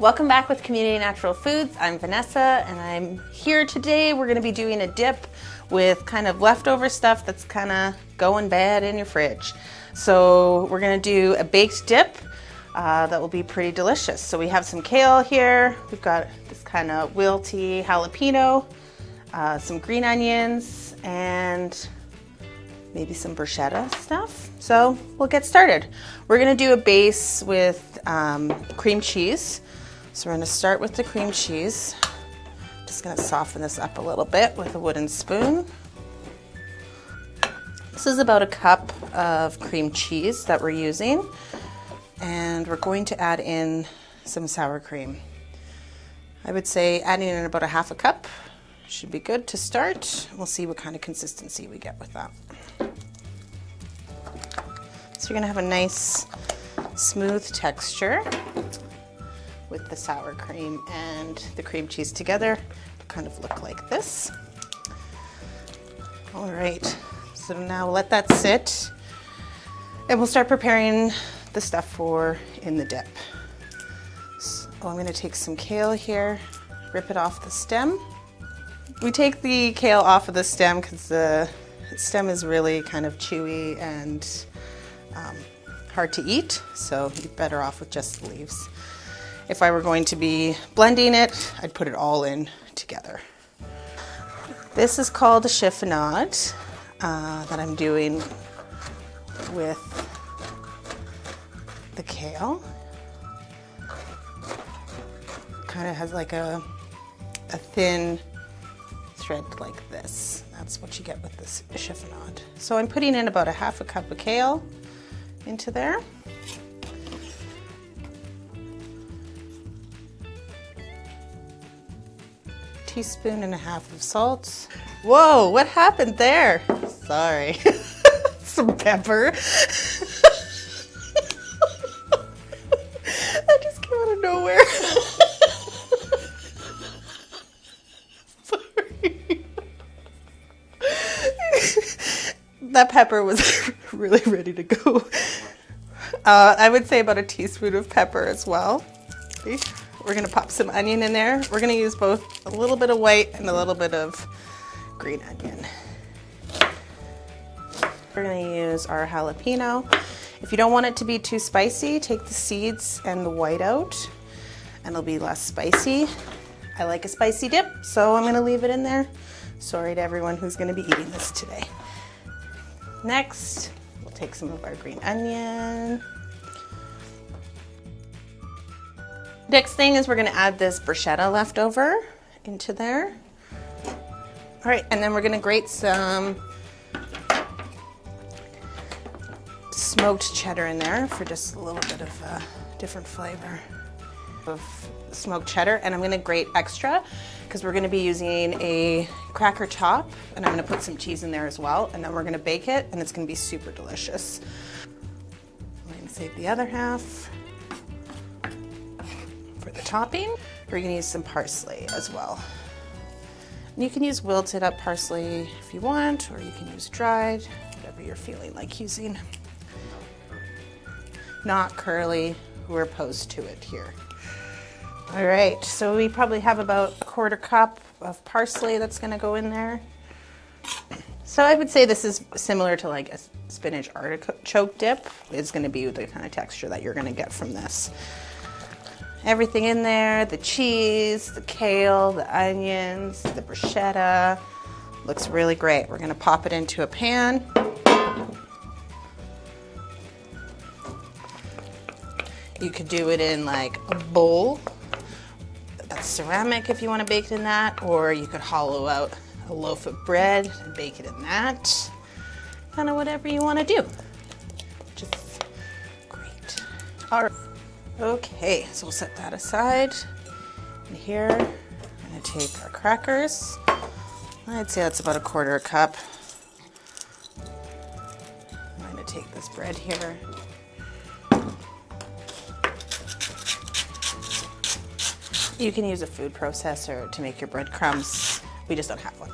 Welcome back with Community Natural Foods. I'm Vanessa and I'm here today. We're going to be doing a dip with kind of leftover stuff that's kind of going bad in your fridge. So we're going to do a baked dip that will be pretty delicious. So we have some kale here. We've got this kind of wilty jalapeno, some green onions, and maybe some bruschetta stuff. So we'll get started. We're going to do a base with cream cheese. So we're going to start with the cream cheese. Just going to soften this up a little bit with a wooden spoon. This is about a cup of cream cheese that we're using. And we're going to add in some sour cream. I would say adding in about a half a cup should be good to start. We'll see what kind of consistency we get with that. So you're going to have a nice smooth texture with the sour cream and the cream cheese together. It'll kind of look like this. All right, so now let that sit and we'll start preparing the stuff for in the dip. So I'm going to take some kale here, rip it off the stem. We take the kale off of the stem because the stem is really kind of chewy and hard to eat, so you're better off with just the leaves. If I were going to be blending it, I'd put it all in together. This is called a chiffonade that I'm doing with the kale. Kind of has like a thin thread like this. That's what you get with this chiffonade. So I'm putting in about a half a cup of kale into there. Teaspoon and a half of salt. Whoa, what happened there? Sorry. Some pepper. That just came out of nowhere. Sorry. That pepper was really ready to go. I would say about a teaspoon of pepper as well. See? We're going to pop some onion in there. We're going to use both a little bit of white and a little bit of green onion. We're going to use our jalapeno. If you don't want it to be too spicy, take the seeds and the white out and it'll be less spicy. I like a spicy dip, so I'm going to leave it in there. Sorry to everyone who's going to be eating this today. Next, we'll take some of our green onion. Next thing is we're going to add this bruschetta leftover into there. All right, and then we're going to grate some smoked cheddar in there for just a little bit of a different flavor of smoked cheddar. And I'm going to grate extra because we're going to be using a cracker top, and I'm going to put some cheese in there as well. And then we're going to bake it, and it's going to be super delicious. I'm going to save the other half for the topping. We're going to use some parsley as well. And you can use wilted up parsley if you want, or you can use dried, whatever you're feeling like using. Not curly, we're opposed to it here. All right, so we probably have about a quarter cup of parsley that's going to go in there. So I would say this is similar to like a spinach artichoke dip. It's going to be the kind of texture that you're going to get from this. Everything in there, the cheese, the kale, the onions, the bruschetta. Looks really great. We're gonna pop it into a pan. You could do it in like a bowl that's ceramic if you want to bake it in that, or you could hollow out a loaf of bread and bake it in that. Kind of whatever you want to do. Just great. All right. Okay, so we'll set that aside. And here, I'm going to take our crackers. I'd say that's about a quarter cup. I'm going to take this bread here. You can use a food processor to make your breadcrumbs. We just don't have one.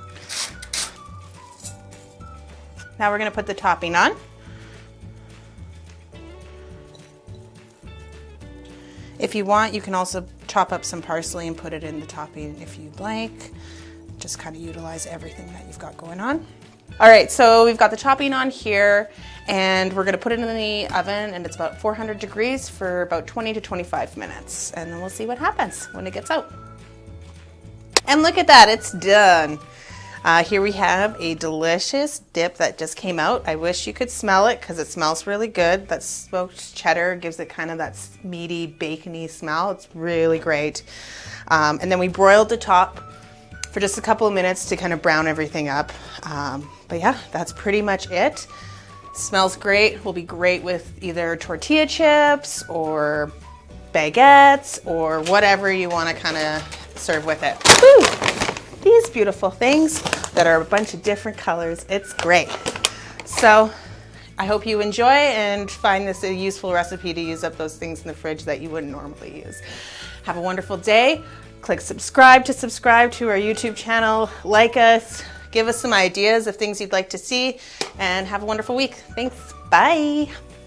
Now we're going to put the topping on. If you want, you can also chop up some parsley and put it in the topping if you'd like. Just kind of utilize everything that you've got going on. All right, so we've got the topping on here, and we're gonna put it in the oven, and it's about 400 degrees for about 20 to 25 minutes, and then we'll see what happens when it gets out. And look at that, it's done. Here we have a delicious dip that just came out. I wish you could smell it because it smells really good. That smoked cheddar gives it kind of that meaty, bacony smell. It's really great. And then we broiled the top for just a couple of minutes to kind of brown everything up. But yeah, that's pretty much it. Smells great. Will be great with either tortilla chips or baguettes or whatever you want to kind of serve with it. Woo! These beautiful things that are a bunch of different colors. It's great. So I hope you enjoy and find this a useful recipe to use up those things in the fridge that you wouldn't normally use. Have a wonderful day. Click subscribe to our YouTube channel. Like us. Give us some ideas of things you'd like to see. And have a wonderful week. Thanks. Bye.